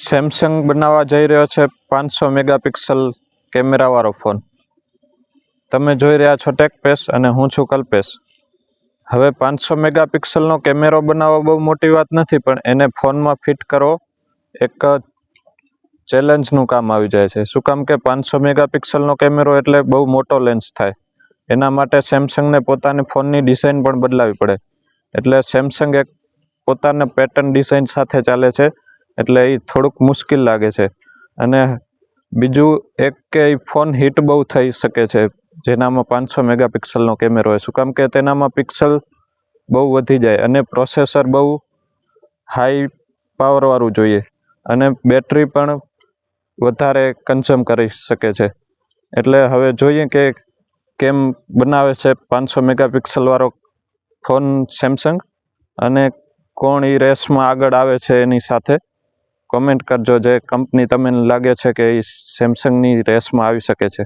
Samsung બનાવવા જઈ રહ્યો છે 500 મેગાપિક્સલ કેમેરાવાળો ફોન. તમે જોઈ રહ્યા છો ટેકપેસ અને હું છું કલ્પેશ. હવે 500 મેગાપિક્સલનો કેમેરો બનાવવો બહુ મોટી વાત નથી, પણ એને ફોનમાં ફિટ કરવો એક ચેલેન્જનું કામ આવી જાય છે. શું કામ કે 500 મેગાપિક્સલનો કેમેરો એટલે બહુ મોટો લેન્સ થાય. એના માટે સેમસંગને પોતાની ફોનની ડિઝાઇન પણ બદલાવી પડે. એટલે સેમસંગ એક પોતાના પેટર્ન ડિઝાઇન સાથે ચાલે છે, એટલે એ થોડુંક મુશ્કેલ લાગે છે. અને બીજું એક કે એ ફોન હીટ બહુ થઈ શકે છે જેનામાં 500 મેગાપિક્સલનો કેમેરો હોય. શું કામ કે તેનામાં પિક્સલ બહુ વધી જાય અને પ્રોસેસર બહુ હાઈ પાવરવાળું જોઈએ અને બેટરી પણ વધારે કન્ઝ્યુમ કરી શકે છે. એટલે હવે જોઈએ કે કેમ બનાવે છે 500 મેગાપિક્સલવાળો ફોન સેમસંગ, અને કોણ એ રેસમાં આગળ આવે છે એની સાથે. કોમેન્ટ કરજો જે કંપની તમને લાગે છે કે એ સેમસંગની રેસમાં આવી શકે છે.